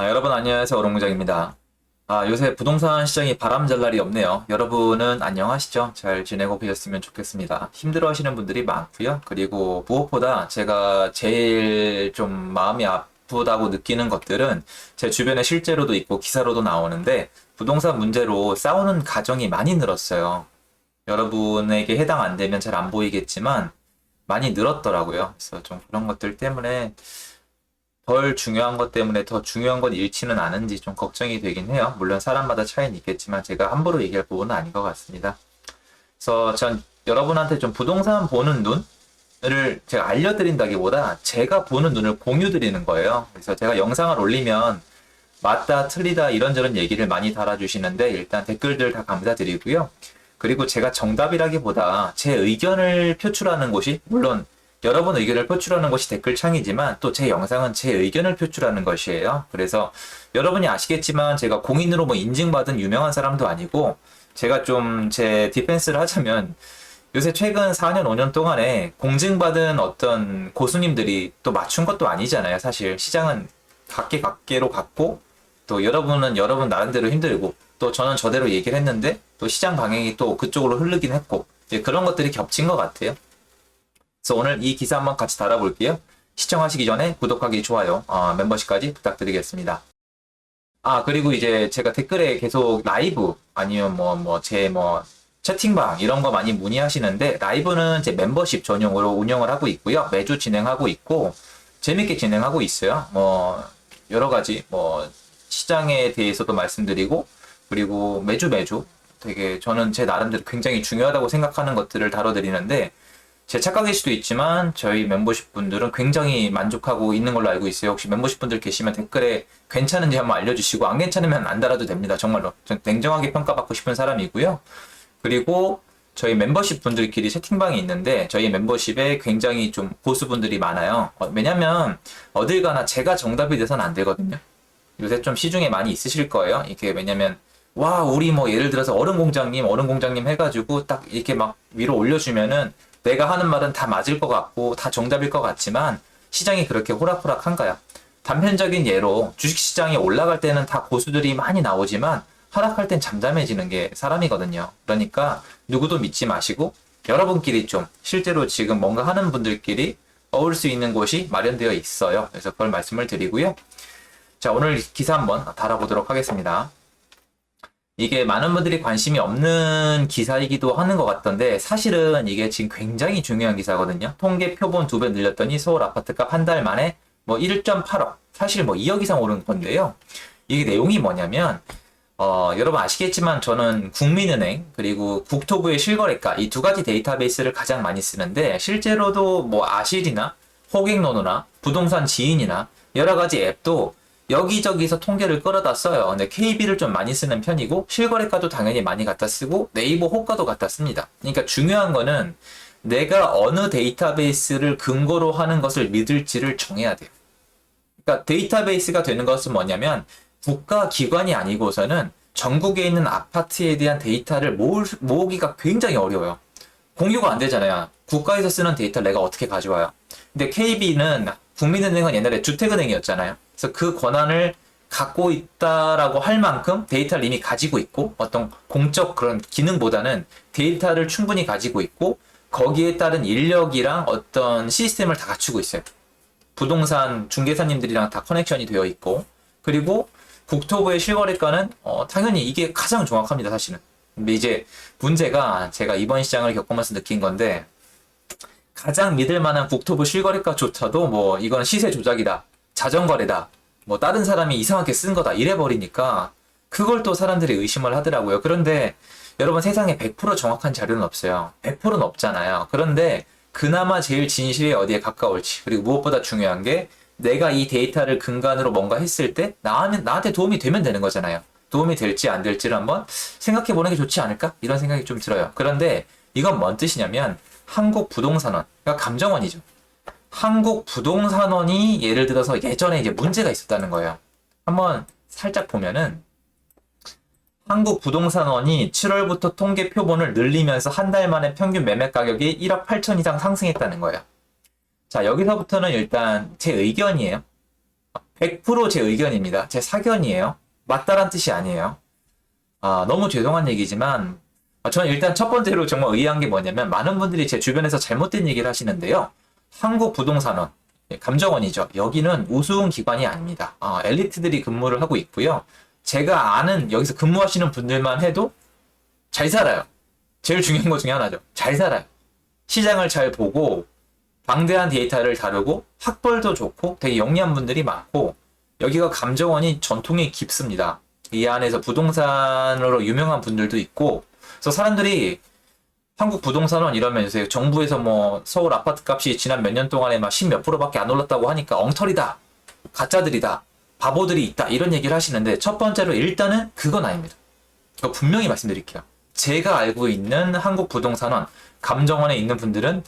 여러분 안녕하세요. 오롱무장입니다. 요새 부동산 시장이 바람잘 날이 없네요. 여러분은 안녕하시죠? 잘 지내고 계셨으면 좋겠습니다. 힘들어 하시는 분들이 많고요. 그리고 무엇보다 제가 제일 좀 마음이 아프다고 느끼는 것들은 제 주변에 실제로도 있고 기사로도 나오는데 부동산 문제로 싸우는 가정이 많이 늘었어요. 여러분에게 해당 안 되면 잘 안 보이겠지만 많이 늘었더라고요. 그래서 좀 그런 것들 때문에 덜 중요한 것 때문에 더 중요한 건 잃지는 않은지 좀 걱정이 되긴 해요. 물론 사람마다 차이는 있겠지만 제가 함부로 얘기할 부분은 아닌 것 같습니다. 그래서 전 여러분한테 좀 부동산 보는 눈을 제가 알려드린다기보다 제가 보는 눈을 공유드리는 거예요. 그래서 제가 영상을 올리면 맞다, 틀리다 이런저런 얘기를 많이 달아주시는데 일단 댓글들 다 감사드리고요. 그리고 제가 정답이라기보다 제 의견을 표출하는 곳이 물론 여러분 의견을 표출하는 것이 댓글창이지만 또 제 영상은 제 의견을 표출하는 것이에요. 그래서 여러분이 아시겠지만 제가 공인으로 뭐 인증받은 유명한 사람도 아니고 제가 좀 제 디펜스를 하자면 요새 최근 4년, 5년 동안에 공증받은 어떤 고수님들이 또 맞춘 것도 아니잖아요. 사실 시장은 각계각계로 갔고 또 여러분은 여러분 나름대로 힘들고 또 저는 저대로 얘기를 했는데 또 시장 방향이 또 그쪽으로 흐르긴 했고 이제 그런 것들이 겹친 것 같아요. 그래서 오늘 이 기사 한번 같이 달아볼게요. 시청하시기 전에 구독하기, 좋아요, 멤버십까지 부탁드리겠습니다. 그리고 이제 제가 댓글에 계속 라이브 아니면 채팅방 이런 거 많이 문의하시는데 라이브는 제 멤버십 전용으로 운영을 하고 있고요. 매주 진행하고 있고 재밌게 진행하고 있어요. 여러 가지 시장에 대해서도 말씀드리고 그리고 매주 되게 저는 제 나름대로 굉장히 중요하다고 생각하는 것들을 다뤄드리는데 제 착각일 수도 있지만 저희 멤버십 분들은 굉장히 만족하고 있는 걸로 알고 있어요. 혹시 멤버십 분들 계시면 댓글에 괜찮은지 한번 알려주시고 안 괜찮으면 안 달아도 됩니다. 정말로. 전 냉정하게 평가받고 싶은 사람이고요. 그리고 저희 멤버십 분들끼리 채팅방이 있는데 저희 멤버십에 굉장히 좀 고수분들이 많아요. 왜냐면 어딜 가나 제가 정답이 돼서는 안 되거든요. 요새 좀 시중에 많이 있으실 거예요. 이게 왜냐면 우리 예를 들어서 얼음 공장님 해가지고 딱 이렇게 막 위로 올려주면은 내가 하는 말은 다 맞을 것 같고 다 정답일 것 같지만 시장이 그렇게 호락호락한가요? 단편적인 예로 주식시장이 올라갈 때는 다 고수들이 많이 나오지만 하락할 땐 잠잠해지는 게 사람이거든요. 그러니까 누구도 믿지 마시고 여러분끼리 좀 실제로 지금 뭔가 하는 분들끼리 어울 수 있는 곳이 마련되어 있어요. 그래서 그걸 말씀을 드리고요. 자, 오늘 기사 한번 달아보도록 하겠습니다. 이게 많은 분들이 관심이 없는 기사이기도 하는 것 같던데 사실은 이게 지금 굉장히 중요한 기사거든요. 통계 표본 2배 늘렸더니 서울 아파트값 한 달 만에 1.8억 사실 2억 이상 오른 건데요. 이게 내용이 뭐냐면 여러분 아시겠지만 저는 국민은행 그리고 국토부의 실거래가 이 두 가지 데이터베이스를 가장 많이 쓰는데 실제로도 아실이나 호갱노노나 부동산 지인이나 여러 가지 앱도 여기저기서 통계를 끌어다 써요. 근데 KB를 좀 많이 쓰는 편이고 실거래가도 당연히 많이 갖다 쓰고 네이버 호가도 갖다 씁니다. 그러니까 중요한 거는 내가 어느 데이터베이스를 근거로 하는 것을 믿을지를 정해야 돼요. 그러니까 데이터베이스가 되는 것은 뭐냐면 국가기관이 아니고서는 전국에 있는 아파트에 대한 데이터를 모으기가 굉장히 어려워요. 공유가 안 되잖아요. 국가에서 쓰는 데이터를 내가 어떻게 가져와요. 근데 KB는 국민은행은 옛날에 주택은행이었잖아요. 그래서 그 권한을 갖고 있다라고 할 만큼 데이터를 이미 가지고 있고 어떤 공적 그런 기능보다는 데이터를 충분히 가지고 있고 거기에 따른 인력이랑 어떤 시스템을 다 갖추고 있어요. 부동산 중개사님들이랑 다 커넥션이 되어 있고 그리고 국토부의 실거래가는 당연히 이게 가장 정확합니다. 사실은. 근데 이제 문제가 제가 이번 시장을 겪으면서 느낀 건데 가장 믿을 만한 국토부 실거래가조차도 이건 시세 조작이다. 자전거래다. 다른 사람이 이상하게 쓴 거다. 이래 버리니까 그걸 또 사람들이 의심을 하더라고요. 그런데 여러분 세상에 100% 정확한 자료는 없어요. 100%는 없잖아요. 그런데 그나마 제일 진실에 어디에 가까울지 그리고 무엇보다 중요한 게 내가 이 데이터를 근간으로 뭔가 했을 때 나한테 도움이 되면 되는 거잖아요. 도움이 될지 안 될지를 한번 생각해 보는 게 좋지 않을까? 이런 생각이 좀 들어요. 그런데 이건 뭔 뜻이냐면 한국부동산원, 그러니까 감정원이죠. 한국부동산원이 예를 들어서 예전에 이제 문제가 있었다는 거예요. 한번 살짝 보면은 한국부동산원이 7월부터 통계 표본을 늘리면서 한 달 만에 평균 매매 가격이 1억 8천 이상 상승했다는 거예요. 자, 여기서부터는 일단 제 의견이에요. 100%제 의견입니다. 제 사견이에요. 맞다란 뜻이 아니에요. 너무 죄송한 얘기지만 저는 일단 첫 번째로 정말 의아한 게 뭐냐면 많은 분들이 제 주변에서 잘못된 얘기를 하시는데요. 한국부동산원, 감정원이죠. 여기는 우스운 기관이 아닙니다. 엘리트들이 근무를 하고 있고요. 제가 아는 여기서 근무하시는 분들만 해도 잘 살아요. 제일 중요한 것 중에 하나죠. 잘 살아요. 시장을 잘 보고 방대한 데이터를 다루고 학벌도 좋고 되게 영리한 분들이 많고 여기가 감정원이 전통이 깊습니다. 이 안에서 부동산으로 유명한 분들도 있고 그래서 사람들이 한국 부동산원 이러면서 정부에서 뭐 서울 아파트 값이 지난 몇 년 동안에 막 10몇 프로밖에 안 올랐다고 하니까 엉터리다, 가짜들이다, 바보들이 있다 이런 얘기를 하시는데 첫 번째로 일단은 그건 아닙니다. 이거 분명히 말씀드릴게요. 제가 알고 있는 한국 부동산원 감정원에 있는 분들은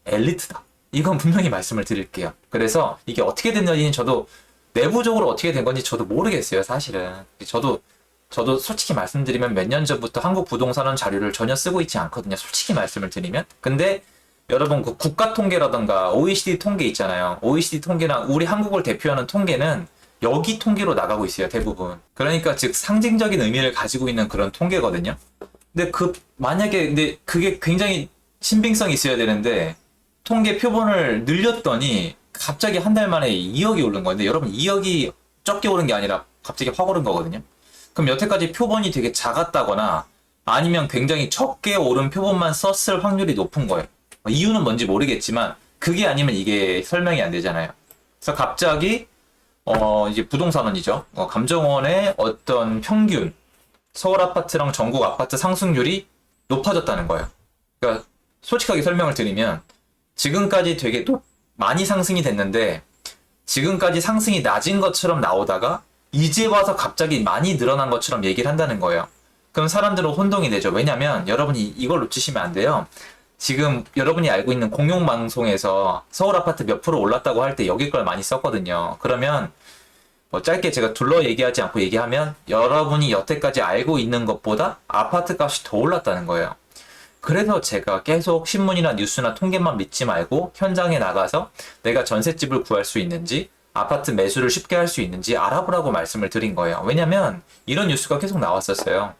엘리트다. 이건 분명히 말씀을 드릴게요. 그래서 이게 어떻게 됐는지 저도 내부적으로 어떻게 된 건지 저도 모르겠어요, 사실은. 저도 솔직히 말씀드리면 몇 년 전부터 한국 부동산원 자료를 전혀 쓰고 있지 않거든요. 솔직히 말씀을 드리면. 근데 여러분 그 국가 통계라던가 OECD 통계 있잖아요. OECD 통계나 우리 한국을 대표하는 통계는 여기 통계로 나가고 있어요, 대부분. 그러니까 즉 상징적인 의미를 가지고 있는 그런 통계거든요. 근데 근데 그게 굉장히 신빙성이 있어야 되는데 통계 표본을 늘렸더니 갑자기 한 달 만에 2억이 오른 건데 여러분 2억이 적게 오른 게 아니라 갑자기 확 오른 거거든요. 그럼 여태까지 표본이 되게 작았다거나 아니면 굉장히 적게 오른 표본만 썼을 확률이 높은 거예요. 이유는 뭔지 모르겠지만 그게 아니면 이게 설명이 안 되잖아요. 그래서 갑자기 이제 부동산원이죠. 감정원의 어떤 평균 서울 아파트랑 전국 아파트 상승률이 높아졌다는 거예요. 그러니까 솔직하게 설명을 드리면 지금까지 되게 많이 상승이 됐는데 지금까지 상승이 낮은 것처럼 나오다가 이제 와서 갑자기 많이 늘어난 것처럼 얘기를 한다는 거예요. 그럼 사람들은 혼동이 되죠. 왜냐면 여러분이 이걸 놓치시면 안 돼요. 지금 여러분이 알고 있는 공용방송에서 서울 아파트 몇 프로 올랐다고 할 때 여기 걸 많이 썼거든요. 그러면 짧게 제가 둘러 얘기하지 않고 얘기하면 여러분이 여태까지 알고 있는 것보다 아파트 값이 더 올랐다는 거예요. 그래서 제가 계속 신문이나 뉴스나 통계만 믿지 말고 현장에 나가서 내가 전셋집을 구할 수 있는지 아파트 매수를 쉽게 할 수 있는지 알아보라고 말씀을 드린 거예요. 왜냐면 이런 뉴스가 계속 나왔었어요.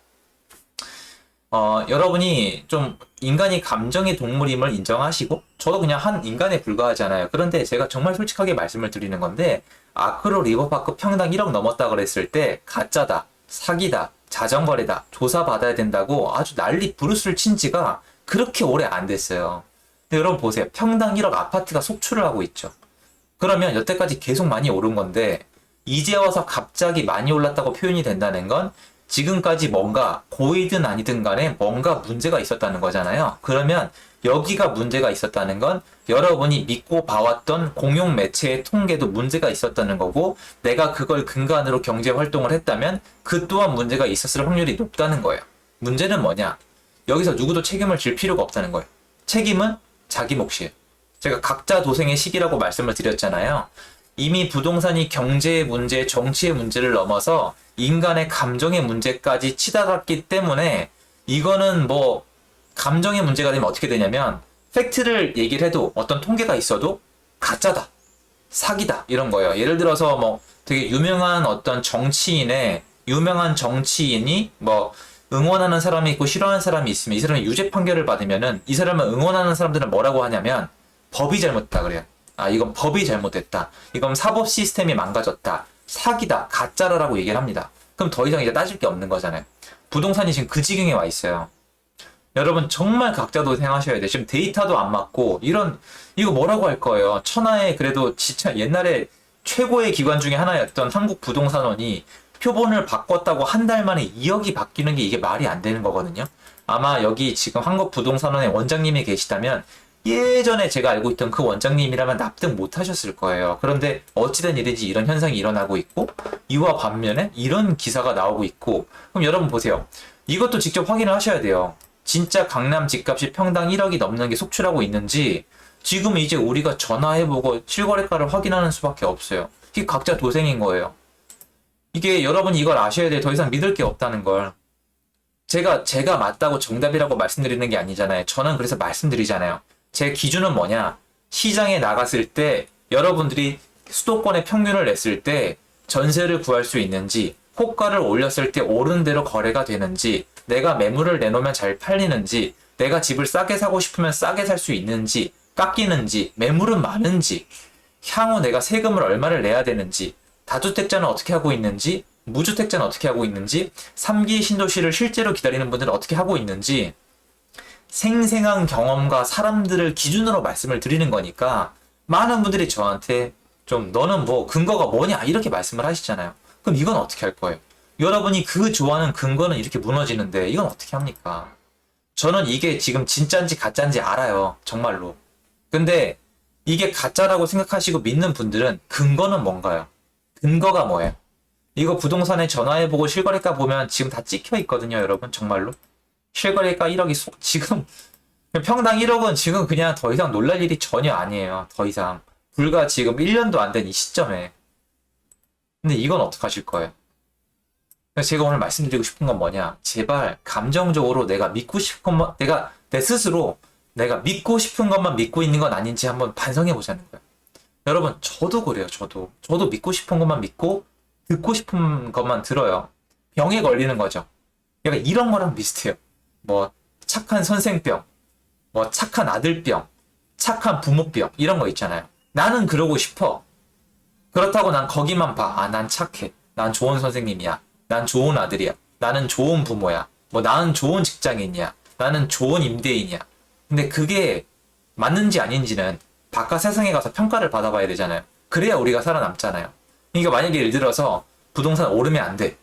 여러분이 좀 인간이 감정의 동물임을 인정하시고 저도 그냥 한 인간에 불과하잖아요. 그런데 제가 정말 솔직하게 말씀을 드리는 건데 아크로 리버파크 평당 1억 넘었다 그랬을 때 가짜다, 사기다, 자전거래다, 조사받아야 된다고 아주 난리 부르스를 친 지가 그렇게 오래 안 됐어요. 근데 여러분 보세요. 평당 1억 아파트가 속출을 하고 있죠. 그러면 여태까지 계속 많이 오른 건데 이제 와서 갑자기 많이 올랐다고 표현이 된다는 건 지금까지 뭔가 고이든 아니든 간에 뭔가 문제가 있었다는 거잖아요. 그러면 여기가 문제가 있었다는 건 여러분이 믿고 봐왔던 공용 매체의 통계도 문제가 있었다는 거고 내가 그걸 근간으로 경제 활동을 했다면 그 또한 문제가 있었을 확률이 높다는 거예요. 문제는 뭐냐? 여기서 누구도 책임을 질 필요가 없다는 거예요. 책임은 자기 몫이에요. 제가 각자 도생의 시기라고 말씀을 드렸잖아요. 이미 부동산이 경제의 문제, 정치의 문제를 넘어서 인간의 감정의 문제까지 치닫았기 때문에 이거는 뭐 감정의 문제가 되면 어떻게 되냐면 팩트를 얘기를 해도 어떤 통계가 있어도 가짜다, 사기다 이런 거예요. 예를 들어서 뭐 되게 유명한 어떤 유명한 정치인이 뭐 응원하는 사람이 있고 싫어하는 사람이 있으면 이 사람이 유죄 판결을 받으면은 이 사람을 응원하는 사람들은 뭐라고 하냐면 법이 잘못됐다 그래요. 이건 법이 잘못됐다. 이건 사법 시스템이 망가졌다. 사기다. 가짜라고 얘기를 합니다. 그럼 더 이상 이제 따질 게 없는 거잖아요. 부동산이 지금 그 지경에 와 있어요. 여러분 정말 각자 도생하셔야 돼. 지금 데이터도 안 맞고 이거 뭐라고 할 거예요. 천하의 그래도 진짜 옛날에 최고의 기관 중에 하나였던 한국부동산원이 표본을 바꿨다고 한 달 만에 2억이 바뀌는 게 이게 말이 안 되는 거거든요. 아마 여기 지금 한국부동산원의 원장님이 계시다면 예전에 제가 알고 있던 그 원장님이라면 납득 못 하셨을 거예요. 그런데 어찌된 일인지 이런 현상이 일어나고 있고 이와 반면에 이런 기사가 나오고 있고 그럼 여러분 보세요. 이것도 직접 확인을 하셔야 돼요. 진짜 강남 집값이 평당 1억이 넘는 게 속출하고 있는지 지금 이제 우리가 전화해보고 실거래가를 확인하는 수밖에 없어요. 이게 각자 도생인 거예요. 이게 여러분이 이걸 아셔야 돼요. 더 이상 믿을 게 없다는 걸. 제가 맞다고 정답이라고 말씀드리는 게 아니잖아요. 저는 그래서 말씀드리잖아요. 제 기준은 뭐냐? 시장에 나갔을 때 여러분들이 수도권의 평균을 냈을 때 전세를 구할 수 있는지, 호가를 올렸을 때 오른 대로 거래가 되는지, 내가 매물을 내놓으면 잘 팔리는지, 내가 집을 싸게 사고 싶으면 싸게 살 수 있는지, 깎이는지, 매물은 많은지, 향후 내가 세금을 얼마를 내야 되는지, 다주택자는 어떻게 하고 있는지, 무주택자는 어떻게 하고 있는지, 3기 신도시를 실제로 기다리는 분들은 어떻게 하고 있는지, 생생한 경험과 사람들을 기준으로 말씀을 드리는 거니까 많은 분들이 저한테 좀 너는 뭐 근거가 뭐냐 이렇게 말씀을 하시잖아요. 그럼 이건 어떻게 할 거예요? 여러분이 그 좋아하는 근거는 이렇게 무너지는데 이건 어떻게 합니까? 저는 이게 지금 진짜인지 가짜인지 알아요. 정말로. 근데 이게 가짜라고 생각하시고 믿는 분들은 근거는 뭔가요? 근거가 뭐예요? 이거 부동산에 전화해보고 실거래가 보면 지금 다 찍혀 있거든요, 여러분. 정말로. 실거래가 1억이 지금 평당 1억은 지금 그냥 더 이상 놀랄 일이 전혀 아니에요. 더 이상. 불과 지금 1년도 안 된 이 시점에. 근데 이건 어떡하실 거예요? 그래서 제가 오늘 말씀드리고 싶은 건 뭐냐? 제발 감정적으로 내가 믿고 싶은 것만, 내가 내 스스로 내가 믿고 싶은 것만 믿고 있는 건 아닌지 한번 반성해 보자는 거예요. 여러분, 저도 그래요. 저도 믿고 싶은 것만 믿고 듣고 싶은 것만 들어요. 병에 걸리는 거죠. 약간 이런 거랑 비슷해요. 뭐 착한 선생병, 뭐 착한 아들병, 착한 부모병 이런 거 있잖아요. 나는 그러고 싶어. 그렇다고 난 거기만 봐. 아, 난 착해. 난 좋은 선생님이야. 난 좋은 아들이야. 나는 좋은 부모야. 뭐 나는 좋은 직장인이야. 나는 좋은 임대인이야. 근데 그게 맞는지 아닌지는 바깥 세상에 가서 평가를 받아봐야 되잖아요. 그래야 우리가 살아남잖아요. 그러니까 만약에 예를 들어서 부동산 오르면 안 돼.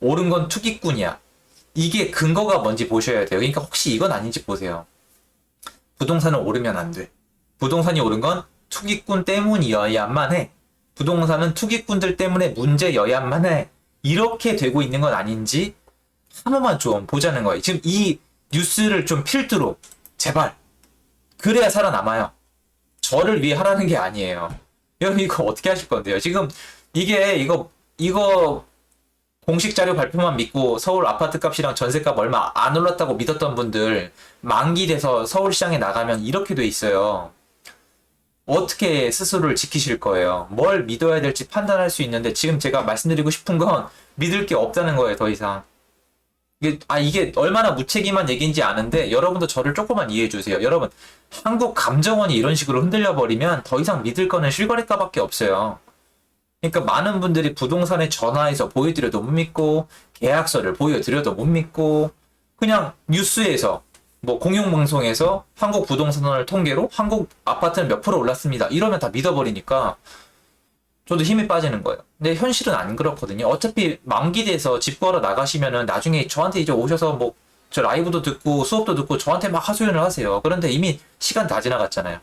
오른 건 투기꾼이야. 이게 근거가 뭔지 보셔야 돼요. 그러니까 혹시 이건 아닌지 보세요. 부동산은 오르면 안 돼. 부동산이 오른 건 투기꾼 때문이어야만 해. 부동산은 투기꾼들 때문에 문제여야만 해. 이렇게 되고 있는 건 아닌지 한 번만 좀 보자는 거예요. 지금 이 뉴스를 좀 필두로 제발 그래야 살아남아요. 저를 위해 하라는 게 아니에요. 여러분 이거 어떻게 하실 건데요? 지금 이거 공식 자료 발표만 믿고 서울 아파트 값이랑 전세값 얼마 안 올랐다고 믿었던 분들 만기 돼서 서울시장에 나가면 이렇게 돼 있어요. 어떻게 스스로를 지키실 거예요? 뭘 믿어야 될지 판단할 수 있는데 지금 제가 말씀드리고 싶은 건 믿을 게 없다는 거예요, 더 이상. 이게 얼마나 무책임한 얘기인지 아는데 여러분도 저를 조금만 이해해 주세요. 여러분, 한국감정원이 이런 식으로 흔들려 버리면 더 이상 믿을 거는 실거래가밖에 없어요. 그러니까 많은 분들이 부동산에 전화해서 보여드려도 못 믿고 계약서를 보여드려도 못 믿고 그냥 뉴스에서 뭐 공영방송에서 한국 부동산을 통계로 한국 아파트는 몇 프로 올랐습니다. 이러면 다 믿어버리니까 저도 힘이 빠지는 거예요. 근데 현실은 안 그렇거든요. 어차피 만기돼서 집 구하러 나가시면은 나중에 저한테 이제 오셔서 뭐 저 라이브도 듣고 수업도 듣고 저한테 막 하소연을 하세요. 그런데 이미 시간 다 지나갔잖아요.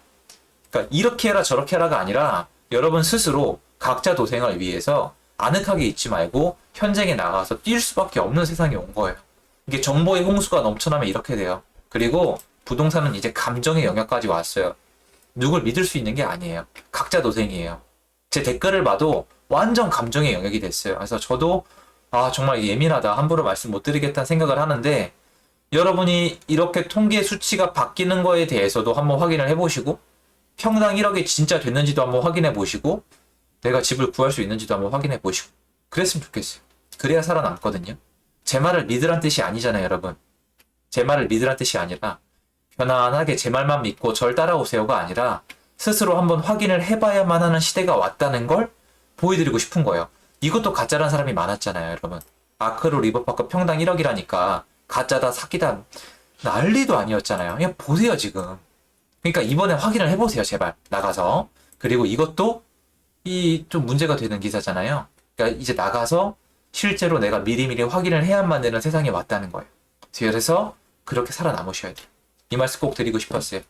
그러니까 이렇게 해라 저렇게 해라가 아니라 여러분 스스로 각자 도생을 위해서 아늑하게 있지 말고 현장에 나가서 뛸 수밖에 없는 세상이 온 거예요. 이게 정보의 홍수가 넘쳐나면 이렇게 돼요. 그리고 부동산은 이제 감정의 영역까지 왔어요. 누굴 믿을 수 있는 게 아니에요. 각자 도생이에요. 제 댓글을 봐도 완전 감정의 영역이 됐어요. 그래서 저도 정말 예민하다. 함부로 말씀 못 드리겠다는 생각을 하는데 여러분이 이렇게 통계 수치가 바뀌는 거에 대해서도 한번 확인을 해보시고 평당 1억이 진짜 됐는지도 한번 확인해 보시고 내가 집을 구할 수 있는지도 한번 확인해 보시고 그랬으면 좋겠어요. 그래야 살아남거든요. 제 말을 믿으란 뜻이 아니잖아요, 여러분. 제 말을 믿으란 뜻이 아니라 편안하게 제 말만 믿고 절 따라오세요가 아니라 스스로 한번 확인을 해봐야만 하는 시대가 왔다는 걸 보여드리고 싶은 거예요. 이것도 가짜란 사람이 많았잖아요, 여러분. 아크로 리버파크 평당 1억이라니까 가짜다 사기다 난리도 아니었잖아요. 그냥 보세요, 지금. 그러니까 이번에 확인을 해보세요, 제발. 나가서. 그리고 이것도 좀 문제가 되는 기사잖아요. 그러니까 이제 나가서 실제로 내가 미리미리 확인을 해야만 되는 세상이 왔다는 거예요. 그래서 그렇게 살아남으셔야 돼요. 이 말씀 꼭 드리고 싶었어요.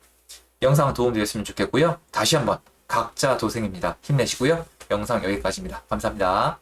영상은 도움되셨으면 좋겠고요. 다시 한번 각자 도생입니다. 힘내시고요. 영상 여기까지입니다. 감사합니다.